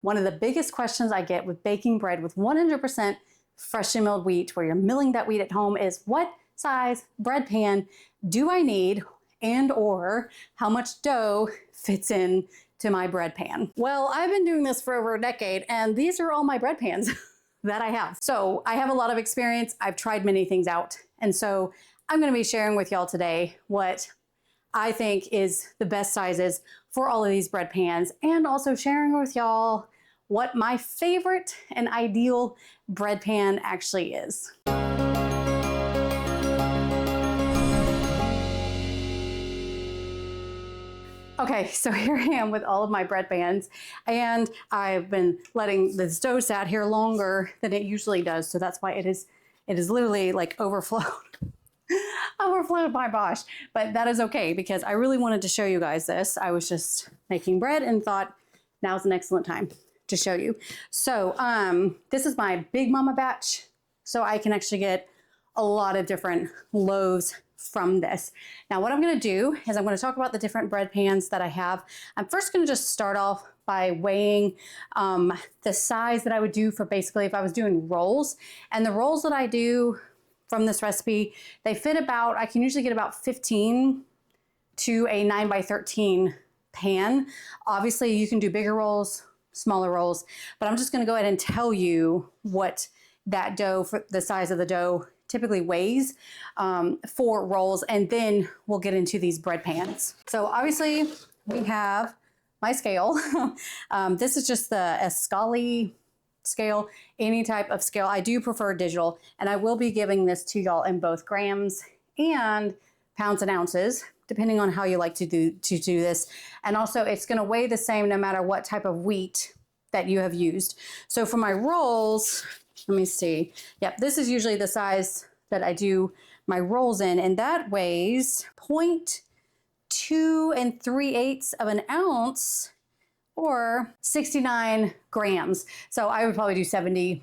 One of the biggest questions I get with baking bread with 100% freshly milled wheat, where you're milling that wheat at home, is what size bread pan do I need, and or how much dough fits in to my bread pan? Well, I've been doing this for over a decade, and these are all my bread pans that I have. So I have a lot of experience. I've tried many things out. And so I'm going to be sharing with y'all today what I think is the best sizes for all of these bread pans, and also sharing with y'all what my favorite and ideal bread pan actually is. Okay, so here I am with all of my bread pans, and I've been letting this dough sat here longer than it usually does, so that's why it is literally like overflowed. Overflowed my bosh, but that is okay because I really wanted to show you guys this. I was just making bread and thought now's an excellent time to show you. So this is my Big Mama batch, so I can actually get a lot of different loaves from this. Now what I'm going to do is I'm going to talk about the different bread pans that I have. I'm first going to just start off by weighing the size that I would do for basically if I was doing rolls. And the rolls that I do from this recipe, they fit about, I can usually get about 15 to a 9x13 pan. Obviously you can do bigger rolls, smaller rolls, but I'm just gonna go ahead and tell you what that dough, for the size of the dough, typically weighs for rolls, and then we'll get into these bread pans. So obviously we have my scale. This is just the Escali scale, any type of scale. I do prefer digital, and I will be giving this to y'all in both grams and pounds and ounces, depending on how you like to do this. And also it's going to weigh the same no matter what type of wheat that you have used. So for my rolls, let me see. Yep, this is usually the size that I do my rolls in, and that weighs 0.2 3/8 of an ounce, or 69 grams. So I would probably do 70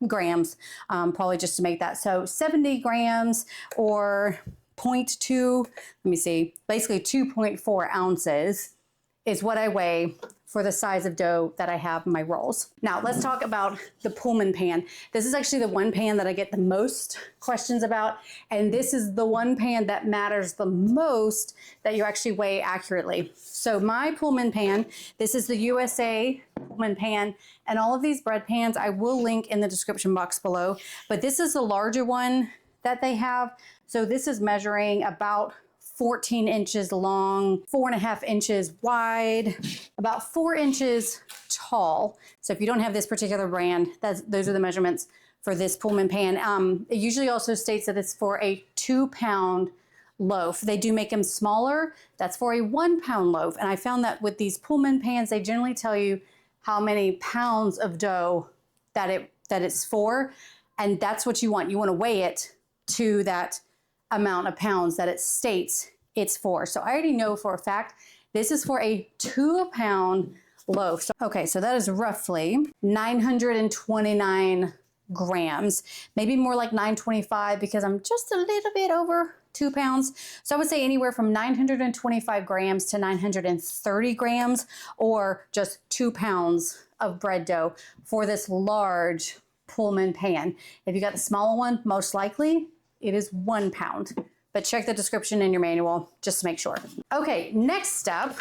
grams, probably just to make that. So 70 grams or 0.2, let me see, basically 2.4 ounces is what I weigh for the size of dough that I have in my rolls. Now let's talk about the Pullman pan. This is actually the one pan that I get the most questions about, and this is the one pan that matters the most that you actually weigh accurately. So my Pullman pan, this is the USA Pullman pan, and all of these bread pans I will link in the description box below, but this is the larger one that they have. So this is measuring about 14 inches long, 4.5 inches wide, about 4 inches tall. So if you don't have this particular brand, those are the measurements for this Pullman pan. It usually also states that it's for a 2-pound loaf. They do make them smaller. That's for a 1-pound loaf. And I found that with these Pullman pans, they generally tell you how many pounds of dough that it's for. And that's what you want. You want to weigh it to that amount of pounds that it states it's for. So I already know for a fact this is for a 2-pound loaf. So, okay, so that is roughly 929 grams, maybe more like 925 because I'm just a little bit over 2 pounds. So I would say anywhere from 925 grams to 930 grams, or just 2 pounds of bread dough for this large Pullman pan. If you got the smaller one, most likely it is 1 pound, but check the description in your manual just to make sure. Okay, next step,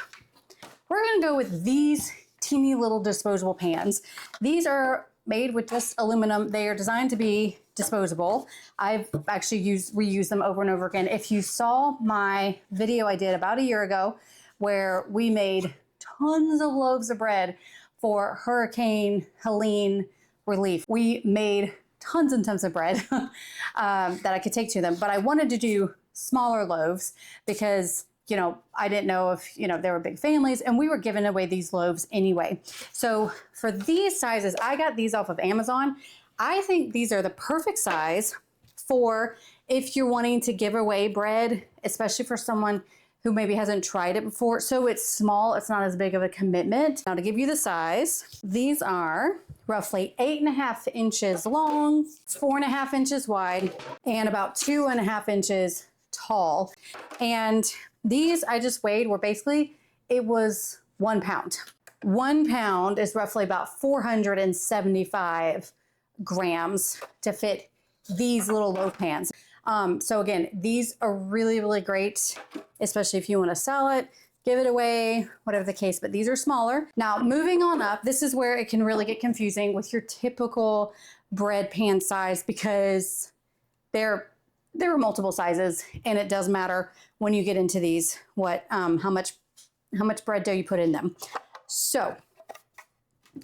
we're gonna go with these teeny little disposable pans. These are made with just aluminum. They are designed to be disposable. I've actually reused them over and over again. If you saw my video I did about a year ago where we made tons of loaves of bread for Hurricane Helene relief, we made tons and tons of bread that I could take to them. But I wanted to do smaller loaves because, you know, I didn't know if, you know, there were big families, and we were giving away these loaves anyway. So for these sizes, I got these off of Amazon. I think these are the perfect size for if you're wanting to give away bread, especially for someone who maybe hasn't tried it before. So it's small, it's not as big of a commitment. Now to give you the size, these are roughly 8.5 inches long, 4.5 inches wide, and about 2.5 inches tall. And these I just weighed were basically, it was 1 pound. 1 pound is roughly about 475 grams to fit these little loaf pans. So again, these are really, really great, especially if you want to sell it, give it away, whatever the case, but these are smaller. Now, moving on up, this is where it can really get confusing with your typical bread pan size, because there are multiple sizes, and it does matter when you get into these, how much bread dough you put in them. So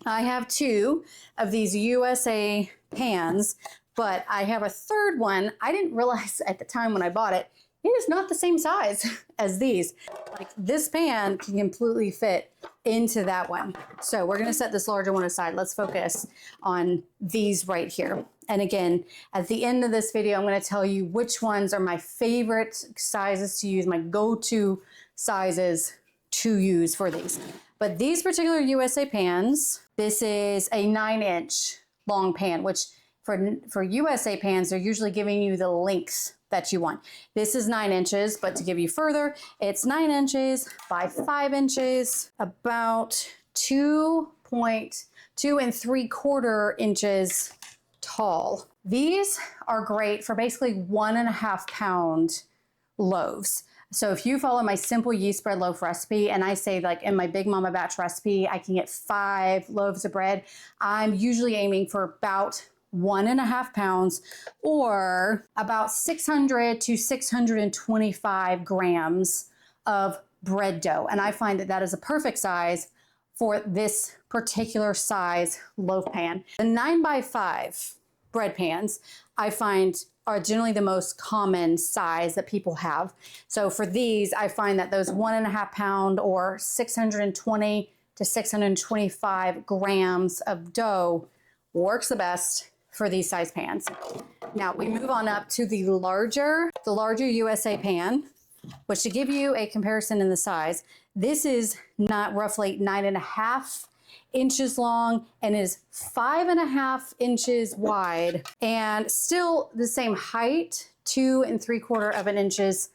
I have 2 of these USA pans, but I have a third one. I didn't realize at the time when I bought it, it is not the same size as these. Like, this pan can completely fit into that one. So we're gonna set this larger one aside. Let's focus on these right here. And again, at the end of this video, I'm gonna tell you which ones are my favorite sizes to use, my go-to sizes to use for these. But these particular USA pans, this is a 9-inch long pan, which for USA pans, they're usually giving you the lengths that you want. This is 9 inches, but to give you further, it's 9 inches by 5 inches, about 2 3/4 inches tall. These are great for basically 1.5 pound loaves. So if you follow my simple yeast bread loaf recipe, and I say, like, in my Big Mama batch recipe, I can get 5 loaves of bread, I'm usually aiming for about 1.5 pounds, or about 600 to 625 grams of bread dough. And I find that that is a perfect size for this particular size loaf pan. The 9x5 bread pans, I find, are generally the most common size that people have. So for these, I find that those 1.5 pound or 620 to 625 grams of dough works the best for these size pans. Now we move on up to the larger USA pan, which, to give you a comparison in the size, this is not roughly 9.5 inches long and is 5.5 inches wide, and still the same height, 2 3/4 inches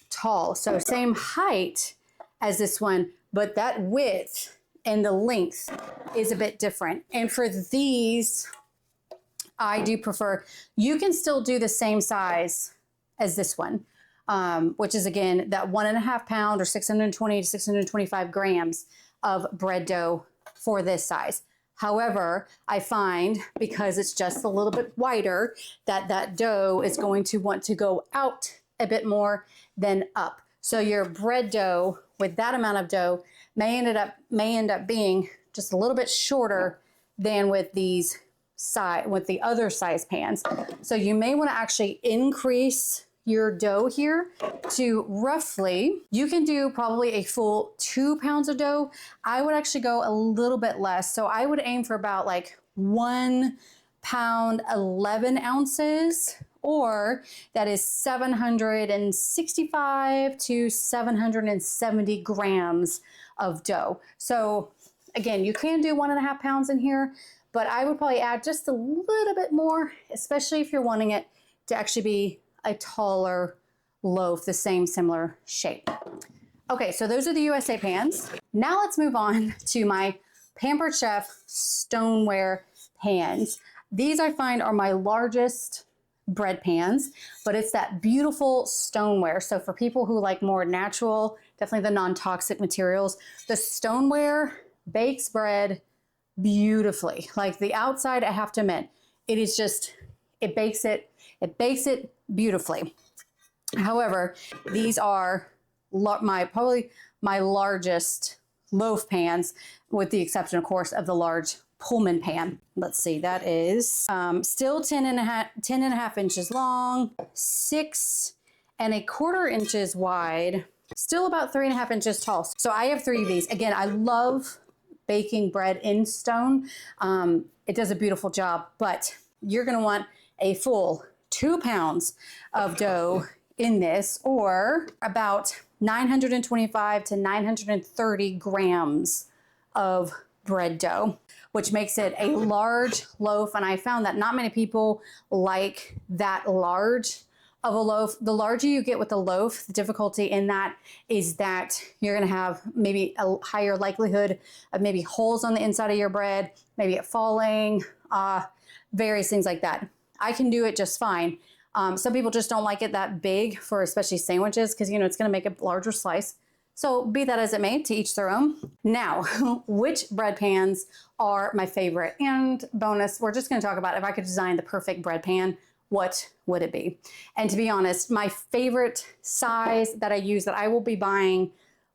tall. So same height as this one, but that width and the length is a bit different. And for these, I do prefer, you can still do the same size as this one, which is, again, that 1.5 pound or 620 to 625 grams of bread dough for this size. However, I find, because it's just a little bit wider, that that dough is going to want to go out a bit more than up. So your bread dough with that amount of dough may end up being just a little bit shorter than with the other size pans. So you may want to actually increase your dough here to roughly, you can do probably a full 2 pounds of dough. I would actually go a little bit less. So I would aim for about like 1 pound, 11 ounces, or that is 765 to 770 grams of dough. So again, you can do 1.5 pounds in here, but I would probably add just a little bit more, especially if you're wanting it to actually be a taller loaf, the same similar shape. Okay, so those are the USA pans. Now let's move on to my Pampered Chef stoneware pans. These, I find, are my largest bread pans, but it's that beautiful stoneware. So for people who like more natural, definitely the non-toxic materials, the stoneware bakes bread beautifully. Like, the outside, I have to admit, it is just, it bakes it beautifully. However, these are probably my largest loaf pans, with the exception, of course, of the large Pullman pan. Let's see, that is still 10 and a half inches long, 6 1/4 inches wide, still about 3.5 inches tall. So I have 3 of these. Again, I love baking bread in stone. It does a beautiful job, but you're gonna want a full 2 pounds of dough in this, or about 925 to 930 grams of bread dough, which makes it a large loaf. And I found that not many people like that large of a loaf. The larger you get with the loaf, the difficulty in that is that you're going to have maybe a higher likelihood of maybe holes on the inside of your bread, maybe it falling, various things like that. I can do it just fine. Some people just don't like it that big for especially sandwiches because, you know, it's going to make a larger slice. So be that as it may, to each their own. Now, which bread pans are my favorite? And bonus, we're just going to talk about if I could design the perfect bread pan, what would it be? And to be honest, my favorite size that I use that I will be buying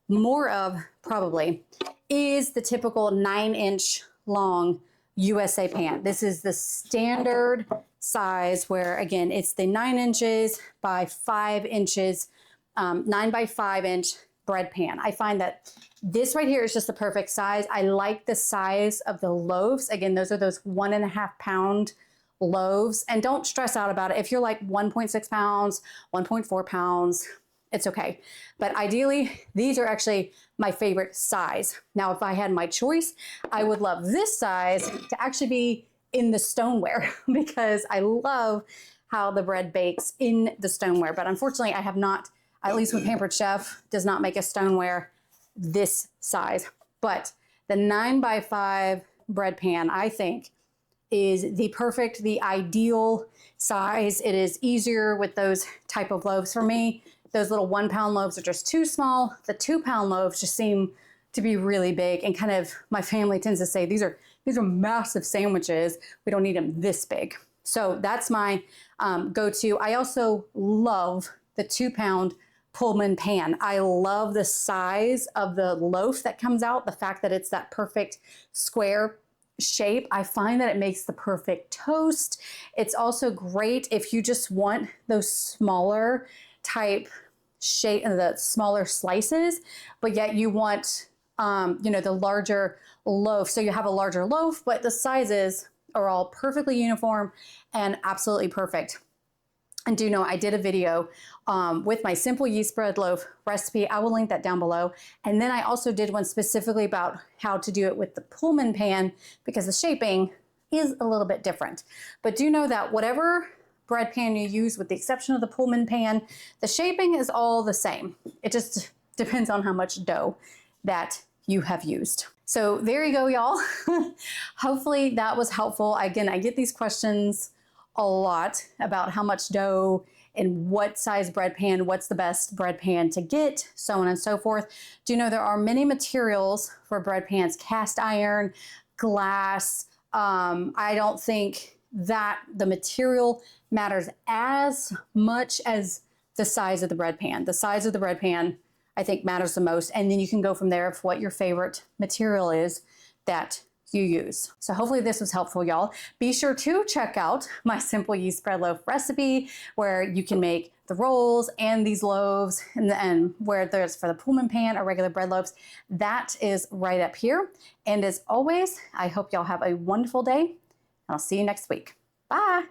more of probably is the typical 9-inch long USA pan. This is the standard size where, again, it's the 9 inches by 5 inches, 9 by 5 inch bread pan. I find that this right here is just the perfect size. I like the size of the loaves. Again, those are those 1.5 pound loaves, and don't stress out about it. If you're like 1.6 pounds, 1.4 pounds, it's okay. But ideally, these are actually my favorite size. Now, if I had my choice, I would love this size to actually be in the stoneware because I love how the bread bakes in the stoneware. But unfortunately, I have not, at least with Pampered Chef, does not make a stoneware this size. But the 9 by 5 bread pan, I think, is the perfect, the ideal size. It is easier with those type of loaves for me. Those little 1 pound loaves are just too small. The 2 pound loaves just seem to be really big, and kind of my family tends to say these are massive sandwiches. We don't need them this big. So that's my go-to. I also love the 2 pound Pullman pan. I love the size of the loaf that comes out, the fact that it's that perfect square shape. I find that it makes the perfect toast. It's also great if you just want those smaller type shape, the smaller slices, but yet you want, you know, the larger loaf. So you have a larger loaf, but the sizes are all perfectly uniform and absolutely perfect. And do know I did a video with my simple yeast bread loaf recipe. I will link that down below. And then I also did one specifically about how to do it with the Pullman pan because the shaping is a little bit different. But do know that whatever bread pan you use, with the exception of the Pullman pan, the shaping is all the same. It just depends on how much dough that you have used. So there you go, y'all. Hopefully that was helpful. Again, I get these questions a lot about how much dough and what size bread pan, what's the best bread pan to get, so on and so forth. Do you know there are many materials for bread pans, cast iron, glass. I don't think that the material matters as much as the size of the bread pan. The size of the bread pan, I think, matters the most. And then you can go from there of what your favorite material is that you use. So hopefully this was helpful, y'all. Be sure to check out my simple yeast bread loaf recipe where you can make the rolls and these loaves, and where there's for the Pullman pan or regular bread loaves. That is right up here. And as always, I hope y'all have a wonderful day, and I'll see you next week. Bye.